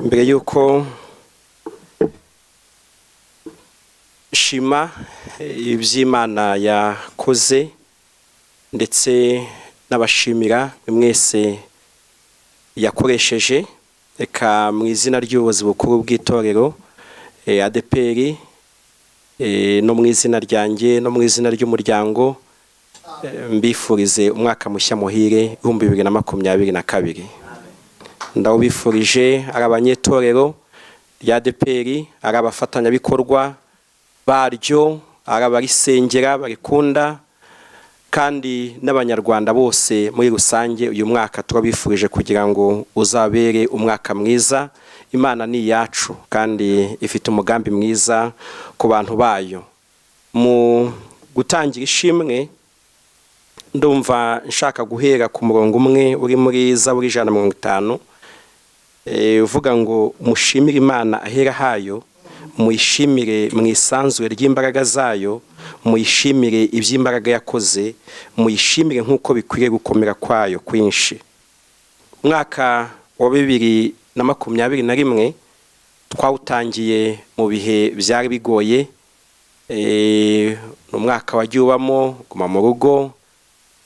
mbere yuko shima iby'Imana yakoze ndetse n'abashimira mwese yakoresheje, reka mu izina ry'ubuyobozi bukuru bw'itorero ADEPR no mu izina ryanjye no mu izina ry'umuryango mbifurize umwaka mushya muhire 2022. Ndawubifurije ari abanyetorero rya ADEPR, ari abafatanyabikorwa baryo, ari abarisengera barikunda, kandi n'abanyarwanda bose muri rusange. Uyu mwaka turabifurije kugira ngo uzabere umwaka mwiza. Imana ni yacu kandi ifite umugambi mwiza ku bantu bayo. Mu gutangira ishimwe ndumva nshaka guhera ku murongo umwe uri muri Zaburi 150 uvuga ngo mushimire Imana ahera hayo, muyishimire mu isanzwe ry'imbaraga zayo, muyishimire iby'imbaraga yakoze, muyishimire nk'uko bikwiriye gukomera kwayo kwinshi. Umwaka wa 2021 twawutangiye mu bihe byari bigoye. Umwaka wagiye ubamo guma mu rugo,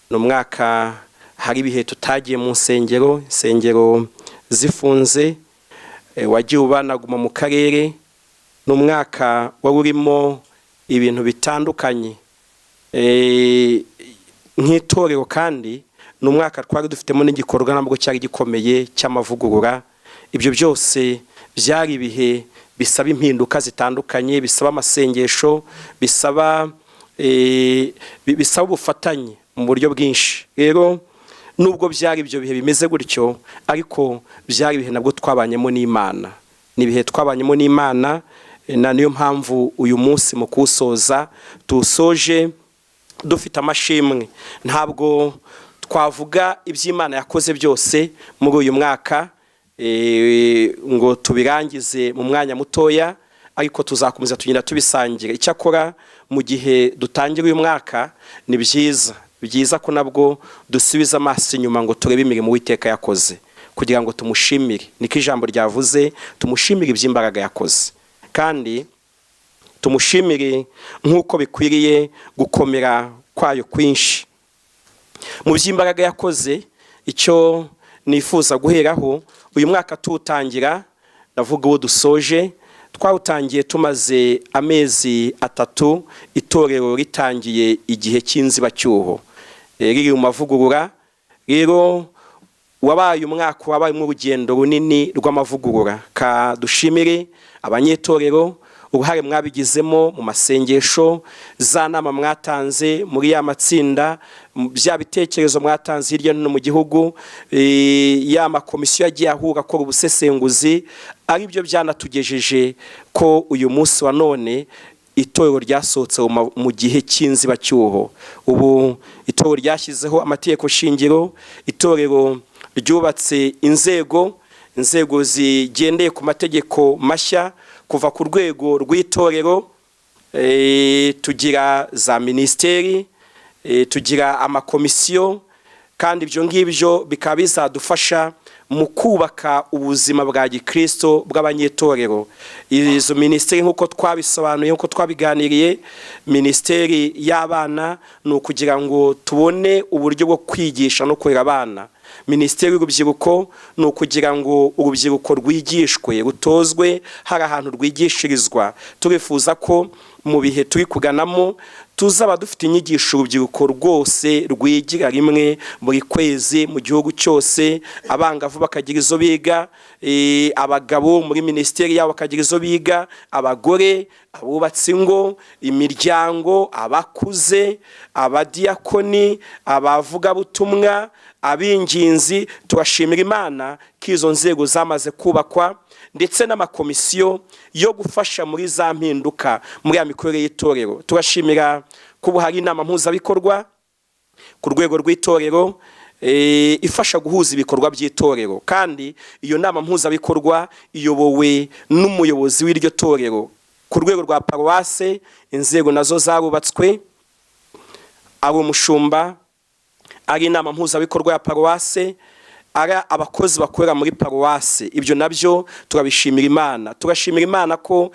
n'umwaka hari ibihe tutagiye mu nsengero zifunze, wagiye ubanaguma mu karere, n'umwaka wari urimo ibintu bitandukanye nk'itorero, kandi n'umwaka twari dufitemo n'igikorwa nabwo cyari gikomeye cy'amavugurura. Ibyo byose byari ibihe bisaba impinduka zitandukanye, bisaba amasengesho, bisaba ubufatanye mu buryo bwinshi. Rero nubwo byari ibyo bihe bimeze gutyo, ariko byari ibihe nabwo twabanyemo n'Imana, n'ibihe twabanyemo n'Imana. Na niyo mpamvu uyu munsi mu kusoza tusoje dufite amashimwe. Ntabwo twavuga iby'Imana yakoze byose muri uyu mwaka ngo tubirangize mu mwanya mutoya, ariko tuzakomeza tugenda tubisangira. Icyakora mu gihe dutangira uyu mwaka ni byiza ko nabwo dusubiza amaso inyuma ngo turebe imirimo Uwiteka yakoze, kugira ngo tumushimire. Niko ijambo ryavuze, tumushimire iby'imbaraga yakoze, kandi tumushimire nk'uko bikwiriye gukomera kwayo kwinshi. Mu by'imbaraga yakoze, icyo nifuza guheraho uyu mwaka tuwutangira, ndavuga uwo dusoje, twawutangiye tumaze amezi 3 itorero ritangiye igihe cy'inzibacyuho riri mu mavugurura. Rero wabaye umwaka wabayemo urugendo runini rw'amavugurura. Kadushimire abanyetorero uruhare mwabigizemo mu masengesho, za nama mwatanze muri ya matsinda, bya bitekerezo mwatanze hirya no mu gihugu, ya makomisiyo yagiye ahura akora ubusesenguzi, ari byo byanatugejeje ko uyu munsi wa none itorero ryasohotse mu gihe cy'inzibacyuho. Ubu itorero ryashyizeho amategeko shingiro, itorero ryubatse inzego zigendeye ku mategeko mashya, kuva ku rwego rw'itorero tugira za ministeri, tugira amakomisiyo, kandi ibyo ngibyo bikaba bizadufasha mu kubaka ubuzima bwa gikristo bw'abanyetorero. Izo ministeri nk'uko twabisobanuye, nk'uko twabiganiriye, ministeri y'abana ni ukugira ngo tubone uburyo bwo kwigisha no kurera abana. Ministeri y'urubyiruko ni ukugira ngo urubyiruko rwigishwe, rutozwe, hari ahantu rwigishirizwa. Turifuza ko mu bihe turi kuganamo tuzaba dufite inyigisho urubyiruko rwose rwigira rimwe buri kwezi mu gihugu cyose. Abangavu bakagira izo biga, abagabo muri ministeri yabo bakagira izo biga, abagore, abubatsi ingo, imiryango, abakuze, abadiyakoni, abavuga butumwa, abinginzi. Turashimira Imana ko izo nzego zamaze kubakwa, ndetse n'amakomisiyo yo gufasha muri za mpinduka muri ya mikorere y'itorero. Turashimira ko hari inama mpuzabikorwa ku rwego rw'itorero ifasha guhuza ibikorwa by'itorero, kandi iyo nama mpuzabikorwa iyobowe n'umuyobozi w'iryo torero. Ku rwego rwa paruwase inzego nazo zarubatswe, ari umushumba, ari inama mpuzabikorwa ya paruwase, ari abakozi bakorera muri paruwase, ibyo nabyo turabishimira Imana. Turashimira Imana ko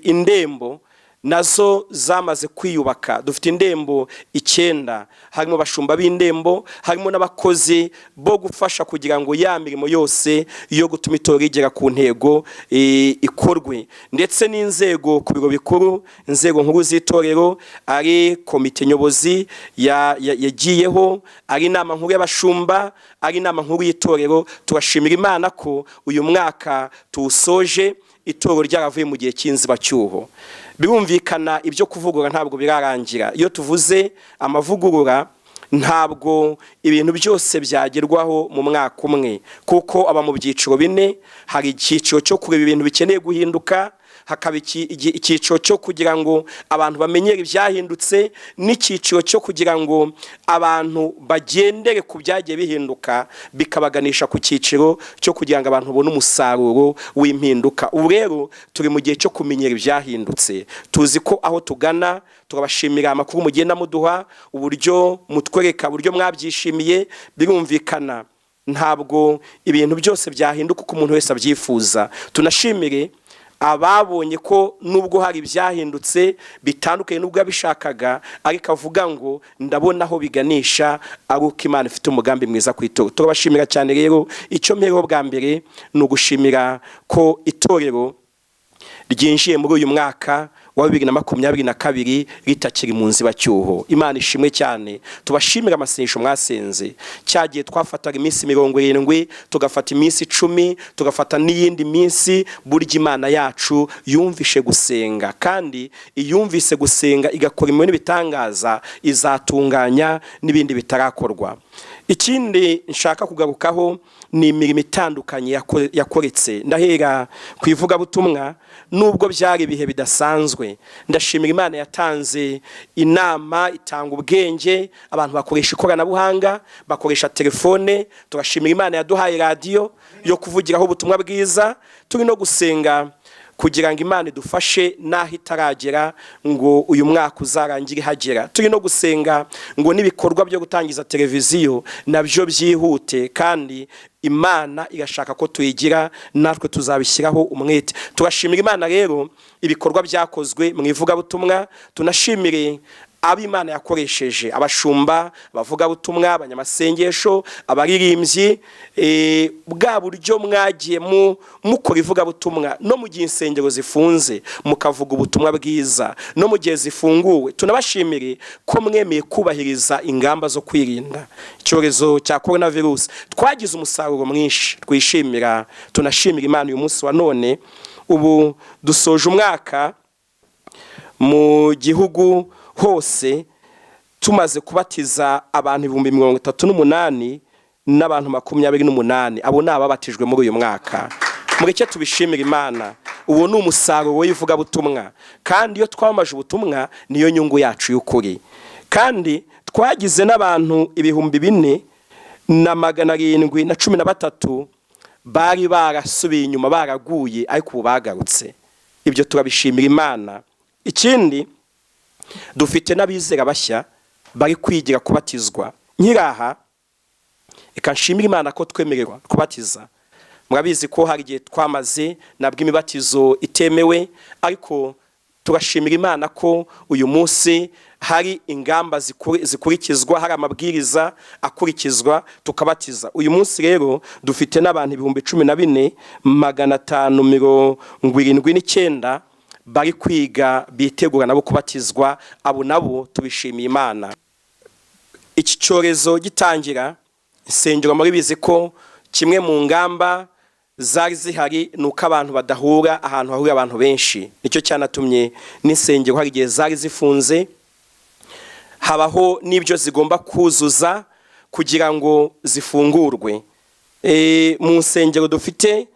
indembo nazo zamaze kwiyubaka. Dufite indembo 9, harimo bashumba b'indembo, harimo n'abakozi bo gufasha kugira ngo ya mirimo yose yo gutuma itorero rigera ku ntego ikorwe, ndetse n'inzego ku biro bikuru, inzego nkuru z'itorero, ari komite nyobozi yagiyeho, ari inama nkuru y'abashumba, ari inama nkuru y'itorero. Turashimira Imana ko uyu mwaka tuwusoje itorero ryaravuye mu gihe cy'inzibacyuho. Birumvikana ibyo kuvugurura ntabwo birarangira. Iyo tuvuze amavugurura, ntabwo ibintu byose byagerwaho mu mwaka umwe, kuko aba mu byiciro 4. Hari icyiciro cyo kureba ibintu bikeneye guhinduka, hakaba icyiciro cyo kugira ngo abantu bamenyere ibyahindutse, n'icyiciro cyo kugira ngo abantu bagendere ku byagiye bihinduka, bikabaganisha ku cyiciro cyo kugira ngo abantu babone umusaruro w'impinduka. Ubu rero turi mu gihe cyo kumenyera ibyahindutse. Tuzi ko aho tugana, turabashimira amakuru mugenda muduha, uburyo mutwereka, uburyo mwabyishimiye. Birumvikana ntabwo ibintu byose byahinduka uko umuntu wese abyifuza. Tunashimire ababonye ko nubwo hari ibyahindutse bitandukanye nubwo abishakaga, ariko avuga ngo ndabona aho biganisha ari uko Imana ifite umugambi mwiza ku itorero. Turabashimira cyane rero. Icyo mpereho bwa mbere ni ugushimira ko itorero ryinjiye muri uyu mwaka wa 2022 ritakiri mu nzibacyuho. Imana ishimwe cyane. Tubashimira amasengesho mwasenze. Cyagiye twafataga iminsi 70, tugafata iminsi 10, tugafata n'iyindi minsi. Burya Imana yacu yumvishe gusenga, kandi iyumvise gusenga igakora imirimo n'ibitangaza, izatunganya n'ibindi bitarakorwa. Ikindi nshaka kugarukaho ni imirimo itandukanye yakoretse. Ndahera ku ivugabutumwa. Nubwo byari ibihe bidasanzwe, ndashimira Imana yatanze inama, itanga ubwenge, abantu bakoresha ikoranabuhanga, bakoresha telefone. Turashimira Imana yaduhaye radio yo kuvugiraho ubutumwa bwiza. Turi no gusenga kugira ngo Imana idufashe naho itaragera ngo uyu mwaka uzarangire hagera. Turi no gusenga ngo n'ibikorwa byo gutangiza televiziyo nabyo byihute, kandi Imana igashaka ko tuyigira, natwe tuzabishyiraho umwete. Turashimira Imana rero ibikorwa byakozwe mu ivugabutumwa. Tunashimire abo Imana yakoresheje, abashumba, abavuga butumwa, abanyamasengesho, abaririmbyi. Bwa buryo mwagiye mukora ivuga butumwa no mu gihe insengero zifunze mukavuga ubutumwa bwiza, no mu gihe zifunguwe. Tunabashimire ko mwemeye kubahiriza ingamba zo kwirinda icyorezo cya coronavirus. Twagize umusaruro mwinshi twishimira. Tunashimira Imana uyu munsi wa none. Ubu dusoje umwaka mu gihugu hose tumaze kubatiza abantu 38,000 n'abantu 28. Abo ni ababatijwe muri uyu mwaka. Mureke tubishimira Imana. Uwo ni umusaruro w'ivuga butumwa, kandi iyo twamaje ubutumwa niyo nyungu yacu y'ukuri. Kandi twagize n'abantu 4,713 bari barasubiye inyuma, baraguye, ariko ubu bagarutse. Ibyo turabishimira Imana. Ikindi, dufite n'abizera bashya bari kwigira kubatizwa. Nkiraha eka nshimira Imana ko twemererwa kubatiza. Murabizi ko hari igihe twamaze nabwo imibatizo itemewe, ariko turashimira Imana ko uyu munsi hari ingamba zikurikizwa, hari amabwiriza akurikizwa, tukabatiza. Uyu munsi rero dufite n'abantu 14,579 bari kwiga, bitegura nabo kubatizwa. Abo nabo tubishimiye Imana. Iki cyorezo gitangira, insengero muri bizi ko kimwe mu ngamba zari zihari nuko abantu badahura ahantu hahurira abantu benshi. Nicyo cyanatumye n'insengero hari igihe zari zifunze, habaho n'ibyo zigomba kuzuza kugira ngo zifungurwe. Mu nsengero dufite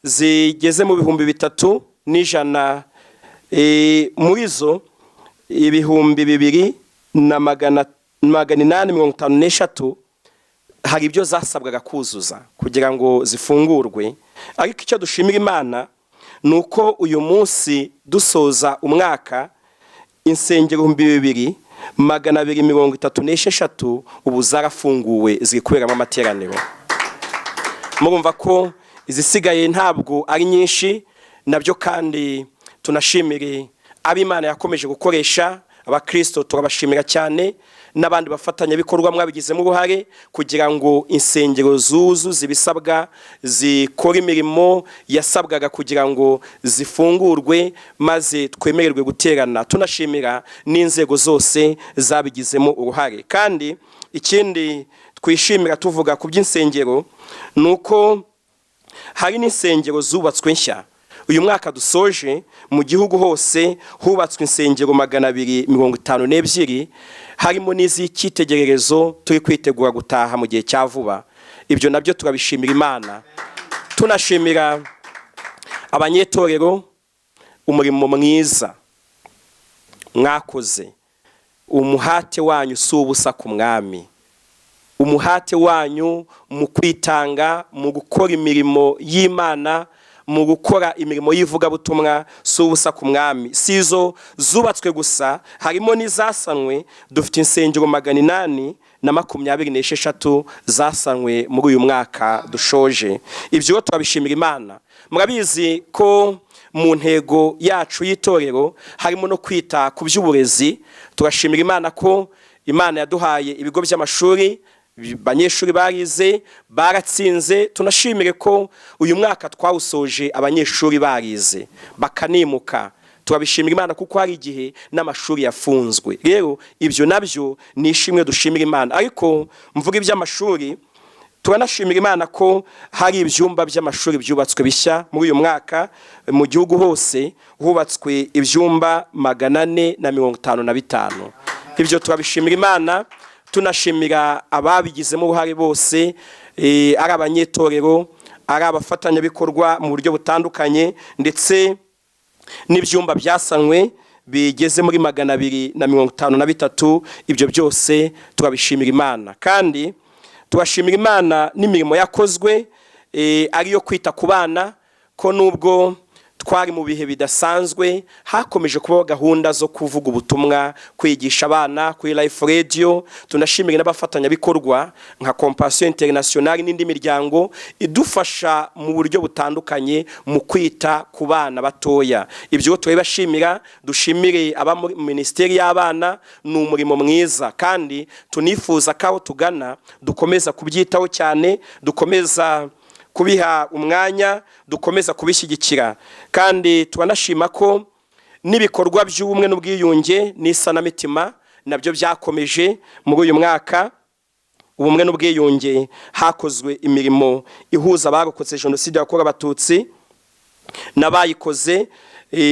zigeze mu 3,100, muri zo 2,853 hari ibyo zasabwaga kuzuza kugira ngo zifungurwe. Ariko icyo dushimira Imana nuko uyu munsi dusoza umwaka, insengero 2,236 ubu zarafunguwe zikuberamo amateraniro. murumva ko izisigaye ntabwo ari nyinshi, nabyo kandi tunashimire ab'Imana yakomeje gukoresha. Abakristo turabashimira cyane, n'abandi bafatanya bikorwa mwabigizemo uruhare kugira ngo insengero zuzuze ibisabwa, zikora imirimo yasabwaga kugira ngo zifungurwe maze twemererwe guterana. Tunashimira n'inzego zose zabigizemo uruhare. Kandi ikindi twishimira tuvuga ku by'insengero nuko hari n'insengero zubatswe nshya. Uyu mwaka dusoje mu gihugu hose hubatswe insengero 252, harimo n'iz'icyitegererezo turi kwitegura gutaha mu gihe cya vuba. Ibyo nabyo turabishimira Imana. Tunashimira abanyetorero umurimo mwiza mwakoze. Umuhate wanyu si ubusa ku mwami. Umuhate wanyu mu kwitanga, mu gukora imirimo y'Imana, mu gukora imirimo y'ivugabutumwa si ubusa ku mwami. Sizo zubatswe gusa, harimo n'izasanwe. Dufite insengero 826 zasanwe muri uyu mwaka dushoje. Ibyo turabishimira Imana. Murabizi ko mu ntego yacu y'itorero harimo no kwita ku by'uburezi. Turashimira Imana ko Imana yaduhaye ibigo by'amashuri, abanyeshuri barize baratsinze. Tunashimire ko uyu mwaka twawusoje abanyeshuri barize bakanimuka. Turabishimira Imana kuko hari igihe n'amashuri yafunzwe. Rero ibyo nabyo ni ishimwe dushimira Imana. Ariko mvuga iby'amashuri, turanashimira Imana ko hari ibyumba by'amashuri byubatswe bishya muri uyu mwaka. Mu gihugu hose hubatswe ibyumba 455. Ibyo turabishimira Imana. Tunashimira ababigizemo uruhare bose, ari abanyetorero, ari abafatanyabikorwa mu buryo butandukanye, ndetse n'ibyumba byasanwe bigeze muri 253. Ibyo byose turabishimira Imana. Kandi turashimira Imana n'imirimo yakozwe, ariyo kwita ku bana, ko nubwo twari mu bihe bidasanzwe hakomeje kubaho gahunda zo kuvuga ubutumwa, kwigisha abana kuri Life Radio. Tunashimira n'abafatanyabikorwa nka Compassion International n'indi miryango idufasha mu buryo butandukanye mu kwita ku bana batoya. Ibyo turabashimira. Dushimire aba mu Ministeri y'Abana, ni umurimo mwiza kandi tunifuza ko tugana dukomeza kubyitaho cyane, dukomeza kubiha umwanya, dukomeza kubishyigikira. Kandi turanashima ko n'ibikorwa by'ubumwe n'ubwiyunge n'isanamitima nabyo byakomeje muri uyu mwaka. Ubumwe n'ubwiyunge hakozwe imirimo ihuza abarokotse Jenoside yakorewe Abatutsi n'abayikoze.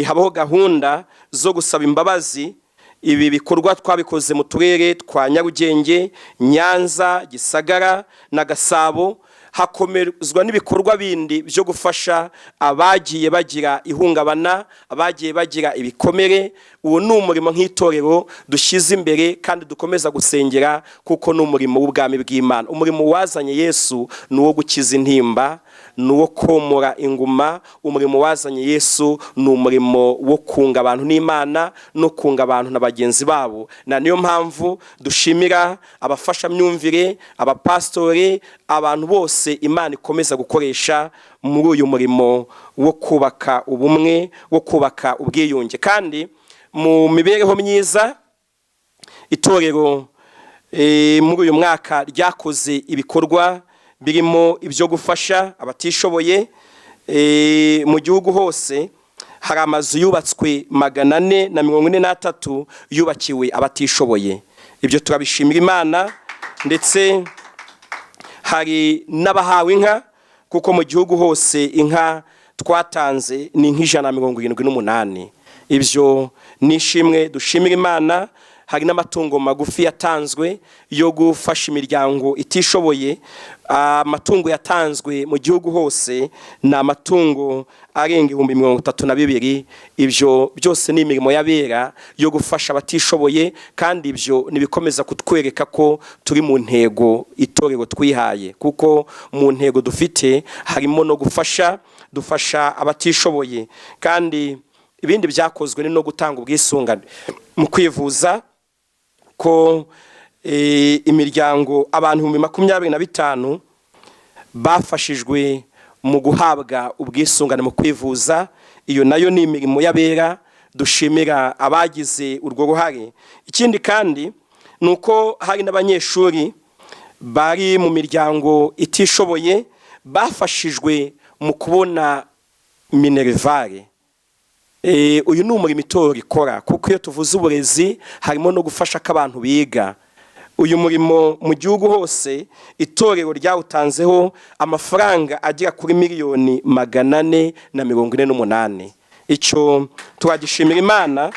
Habaho gahunda zo gusaba imbabazi. Ibi bikorwa twabikoze mu turere twa Nyarugenge, Nyanza, Gisagara na Gasabo. Hakomezwa n'ibikorwa bindi byo gufasha abagiye bagira ihungabana, abagiye bagira ibikomere. Uwo ni umurimo nk'itorero dushyize imbere kandi dukomeza gusengera, kuko ni umurimo w'ubwami bw'Imana. Umurimo wazanye Yesu ni uwo gukiza intimba, ni uwo komora inguma. Umurimo wazanye Yesu ni umurimo wo kunga abantu n'Imana no kunga abantu na bagenzi babo. Na niyo mpamvu dushimira abafasha myumvire, abapastori, abantu bose Imana ikomeza gukoresha muri uyu murimo wo kubaka ubumwe, wo kubaka ubwiyunge. Kandi mu mibereho myiza, itorero muri uyu mwaka ryakoze ibikorwa birimo ibyo gufasha abatishoboye. Mu gihugu hose hari amazu yubatswe 443 yubakiwe abatishoboye. Ibyo turabishimira Imana. Ndetse hari n'abahawe inka, kuko mu gihugu hose inka twatanze ni nk'I178. Ibyo nishimwe dushimira Imana. Hari n'amatungo magufi yatanzwe yo gufasha imiryango itishoboye. Amatungo yatanzwe mu gihugu hose ni amatungo arenga 32,000. Ibyo byose ni imirimo y'abera yo gufasha abatishoboye, kandi ibyo nibikomeza kutwereka ko turi mu ntego itorero twihaye, kuko mu ntego dufite harimo no dufasha abatishoboye. Kandi ibindi byakozwe ni no gutanga ubwisungane mu kwivuza, ko imiryango abantu 25 bafashijwe mu guhabwa ubwisungane mu kwivuza. Iyo nayo ni imirimo y'abera, dushimira abagize urwo ruhare. Ikindi kandi nuko hari n'abanyeshuri bari mu miryango itishoboye bafashijwe mu kubona minerivare. Uyu ni umurimo itorero rikora, kuko iyo tuvuze uburezi harimo no gufasha ko abantu biga. Uyu murimo mu gihugu hose itorero ryawutanzeho amafaranga agera kuri miliyoni 448. Icyo turagishimira Imana.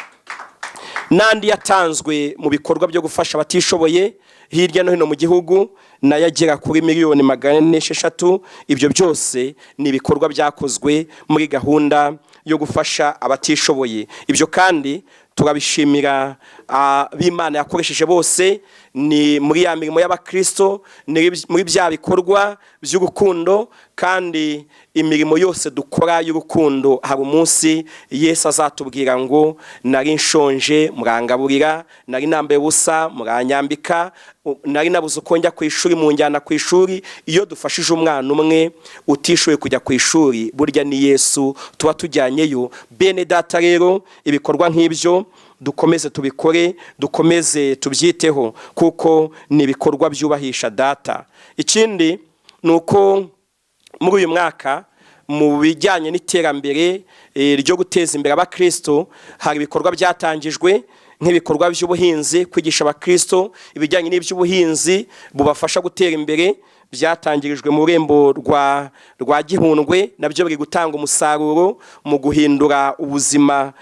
Nandi yatanzwe mu bikorwa byo gufasha abatishoboye hirya no hino mu gihugu nayo agera kuri miliyoni 406. Ibyo byose ni ibikorwa byakozwe muri gahunda yo gufasha abatishoboye. Ibyo kandi turabishimira b'Imana yakoresheje bose, ni muri ya mirimo y'abakristo, muri bya bikorwa by'urukundo. Kandi imirimo yose dukora y'urukundo, hari umunsi Yesu azatubwira ngo nari nshonje murangaburira, nari nambaye ubusa muranyambika, nari nabuze uko njya ku ishuri munjyana ku ishuri. Iyo dufashije umwana umwe utishoboye kujya ku ishuri, burya ni Yesu tuba tujyanyeyo. Bene data rero, ibikorwa nk'ibyo dukomeze tubikore, dukomeze tubyiteho, kuko ni ibikorwa byubahisha data. Ikindi nuko muri uyu mwaka mu bijyanye n'iterambere ryo guteza imbere abakristo, hari ibikorwa byatangijwe nk'ibikorwa by'ubuhinzi, kwigisha abakristo ibijyanye n'iby'ubuhinzi bubafasha gutera imbere. Byatangirijwe mu rembo rwa Gihundwe, nabyo biri gutanga umusaruro mu guhindura ubuzima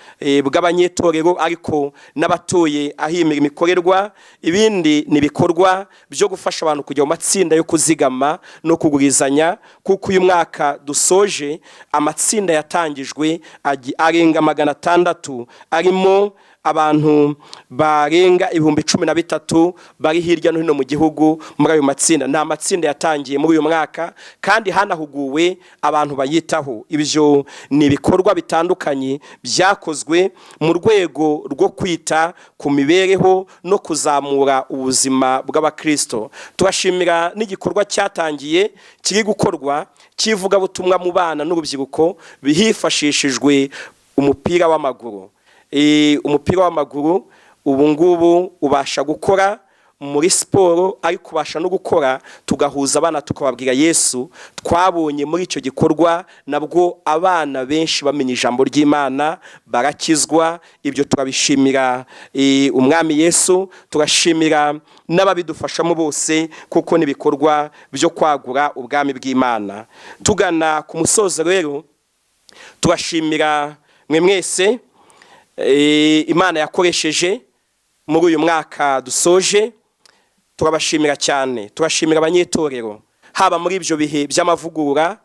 bw'abanyetorero ariko n'abatuye aho imirimo ikorerwa. Ibindi ni ibikorwa byo gufasha abantu kujya mu matsinda yo kuzigama no kugurizanya, kuko uyu mwaka dusoje amatsinda yatangijwe arenga 600, arimo abantu barenga 13,000 bari hirya no hino mu gihugu muri ayo matsinda. Nta matsinda yatangiye muri uyu mwaka, kandi hanahuguwe abantu bayitaho. Ibyo ni ibikorwa bitandukanye byakozwe mu rwego rwo kwita ku mibereho no kuzamura ubuzima bw'abakristo. Turashimira n'igikorwa cyatangiye kiri gukorwa cy'ivugabutumwa mu bana n'urubyiruko hifashishijwe umupira w'amaguru. Umupira w'amaguru ubu ngubu ubasha gukora muri siporo, ariko ubasha no gukora tugahuza abana tukababwira Yesu. Twabonye muri icyo gikorwa nabwo abana benshi bamenye ijambo ry'Imana, barakizwa. Ibyo turabishimira umwami Yesu, turashimira n'ababidufashamo bose, kuko ni ibikorwa byo kwagura ubwami bw'Imana. Tugana ku musozo rero, turashimira mwe mwese Imana yakoresheje muri uyu mwaka dusoje. Turabashimira cyane. Turashimira abanyetorero, haba muri ibyo bihe by'amavugurura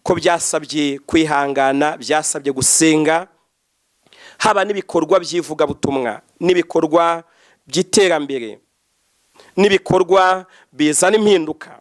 ko byasabye kwihangana, byasabye gusenga, haba n'ibikorwa by'ivugabutumwa, n'ibikorwa by'iterambere, n'ibikorwa bizana impinduka.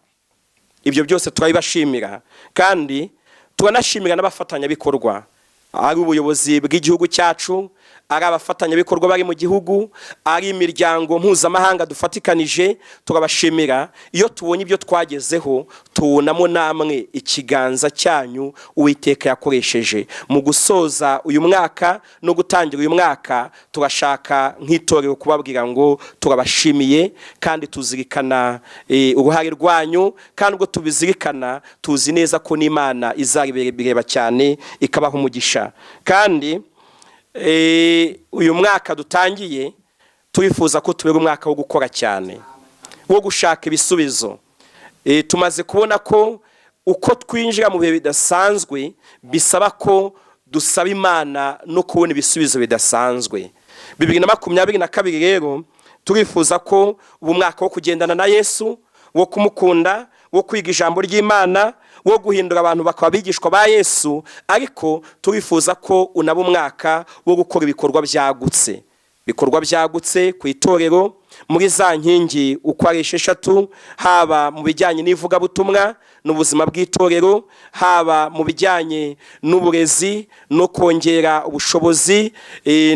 Ibyo byose turabibashimira, kandi turanashimira n'abafatanyabikorwa, ari ubuyobozi bw'igihugu cyacu, ari abafatanyabikorwa bari mu gihugu, ari imiryango mpuzamahanga dufatikanije. Turabashimira. Iyo tubonye ibyo twagezeho, tubonamo namwe ikiganza cyanyu Uwiteka yakoresheje mu gusoza uyu mwaka no gutangira uyu mwaka. Turashaka nk'itorero kubabwira ngo turabashimiye, kandi tuzirikana uruhare rwanyu, kandi ubwo tubizirikana tuzi neza ko n'Imana izabireba cyane ikabaha umugisha. Kandi uyu mwaka dutangiye turifuza ko tubera umwaka wo gukora cyane, wo gushaka ibisubizo. Tumaze kubona ko uko twinjira mu bihe bidasanzwe bisaba ko dusaba Imana no kubona ibisubizo bidasanzwe. 2022 rero turifuza ko ubu mwaka wo kugendana na Yesu, wo kumukunda, wo kwiga ijambo ry'Imana, wo guhindura abantu bakaba bigishwa ba Yesu, ariko turifuza ko unaba umwaka wo gukora ibikorwa byagutse ku itorero muri za nkingi uko ari 6, haba mu bijyanye n'ivugabutumwa, n'ubuzima bw'itorero, haba mu bijyanye n'uburezi no kongera ubushobozi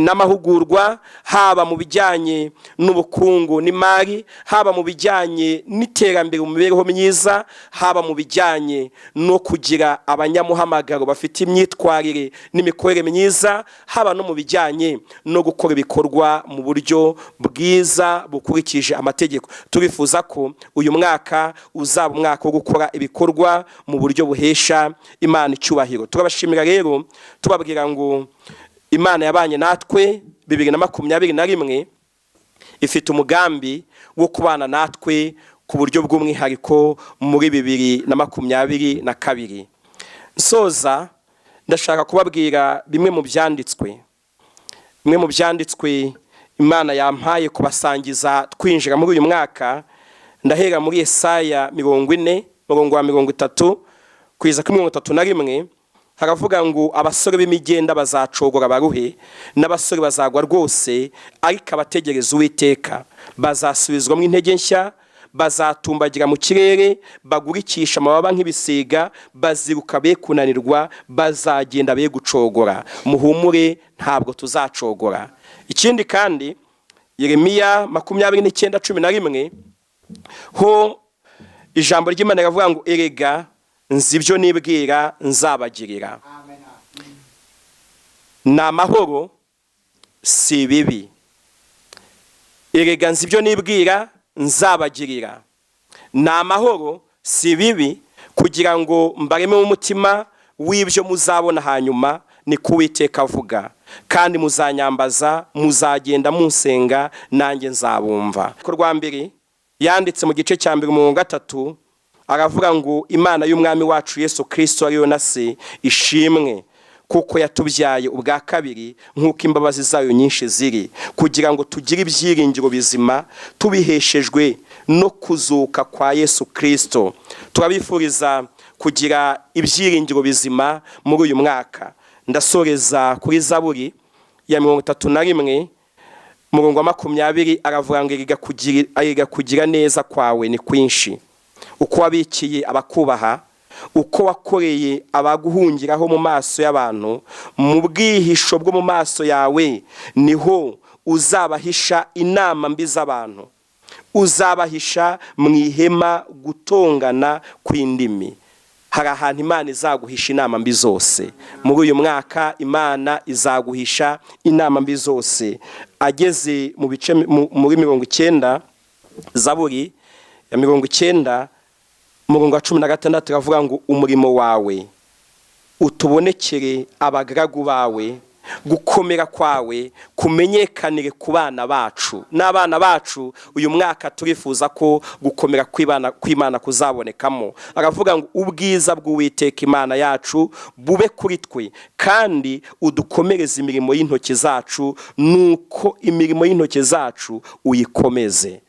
n'amahugurwa, haba mu bijyanye n'ubukungu n'imari, haba mu bijyanye n'iterambere mu mibereho myiza, haba mu bijyanye no kugira abanyamuhamagaro bafite imyitwarire n'imikorere myiza, haba no mu bijyanye no gukora ibikorwa mu buryo bwiza bukurikije amategeko. Turifuza ko uyu mwaka uzaba umwaka wo gukora ibikorwa mu buryo buhesha Imana icyubahiro. Turabashimira rero tubabwira ngo Imana yabanye natwe 2021, ifite umugambi wo kubana natwe ku buryo bw'umwihariko muri 2022. Nsoza ndashaka kubabwira bimwe mu byanditswe Imana yampaye kubasangiza twinjira muri uyu mwaka. Ndahera muri Yesaya 40 murongo wa 30 kugeza kuri 31. Haravuga ngo abasore b'imigenda bazacogora baruhe, n'abasore bazagwa rwose, ariko abategereza Uwiteka bazasubizwamo intege nshya, bazatumbagira mu kirere, bagurikisha amababa nk'ibisiga, baziruka be kunanirwa, bazagenda be gucogora. Muhumure, ntabwo tuzacogora. Ikindi kandi Yeremiya 29:11 ho ijambo ry'Imana riravuga ngo erega nzi ibyo nibwira nzabagirira, ni amahoro si bibi. Erega nzi ibyo nibwira nzabagirira, ni amahoro si bibi, kugira ngo mbareme umutima w'ibyo muzabona hanyuma, ni ko Uwiteka avuga. Kandi muzanyambaza, muzagenda munsenga, nanjye nzabumva. Ko rwa mbere yanditse mu gice cya 2 mu 3 aravuga ngo Imana y'umwami wacu Yesu Kristo ariyo na se ishimwe, kuko yatubyaye ubwa kabiri nk'uko imbabazi zayo nyinshi ziri, kugira ngo tugire ibyiringiro bizima tubiheshejwe no kuzuka kwa Yesu Kristo. Turabifuriza kugira ibyiringiro bizima muri uyu mwaka. Ndasoreza kuri Zaburi ya 31 murongo wa 20 aravuga ngo erega kugira neza kwawe ni kwinshi, uko wabikiye abakubaha, uko wakoreye abaguhungiraho mu maso y'abantu, mu bwihisho bwo mu maso yawe niho uzabahisha inama mbi z'abantu, uzabahisha mu ihema gutongana kw'indimi. Hari ahantu Imana izaguhisha inama mbi zose. Muri uyu mwaka Imana izaguhisha inama mbi zose. Ageze mu bice muri 90, Zaburi ya 90 murongo wa 16 aravuga ngo umurimo wawe utubonekere abagaragu bawe, gukomera kwawe kumenyekanire ku bana bacu. N'abana bacu uyu mwaka turifuza ko gukomera kw'Imana kuzabonekamo. Aravuga ngo ubwiza bw'Uwiteka Imana yacu bube kuri twe, kandi udukomereze imirimo y'intoki zacu, nuko imirimo y'intoki zacu uyikomeze.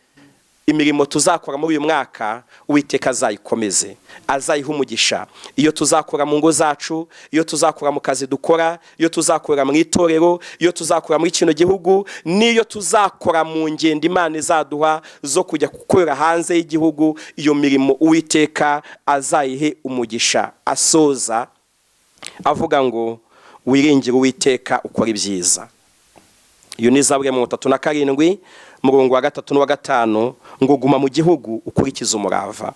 Imirimo tuzakora muri uyu mwaka Uwiteka azayikomeze, azayiha umugisha. Iyo tuzakora mu ngo zacu, iyo tuzakora mu kazi dukora, iyo tuzakora mu itorero, iyo tuzakora muri kino gihugu, niyo tuzakora mu ngendo Imana izaduha zo kujya gukorera hanze y'igihugu, iyo mirimo Uwiteka azayihe umugisha. Asoza avuga ngo wiringire Uwiteka ukora ibyiza. Iyo ni Zaburi ya 37 murongo wa 3 n'uwa 5 ngo guma mu gihugu ukurikiza umurava,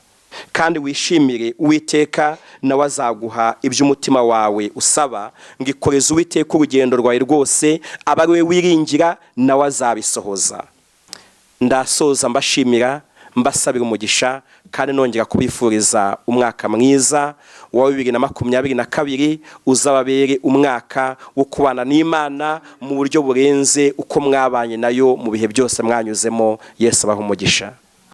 kandi wishimire Uwiteka nawe azaguha iby'umutima wawe usaba, ngo ikoreze Uwiteka urugendo rwawe rwose, aba ari we wiringira nawe azabisohoza. Ndasoza mbashimira, mbasabira umugisha, kandi nongera kubifuriza umwaka mwiza wa 2022 uzababere umwaka wo kubana n'Imana mu buryo burenze uko mwabanye nayo mu bihe byose mwanyuzemo. Yesu abaha umugisha.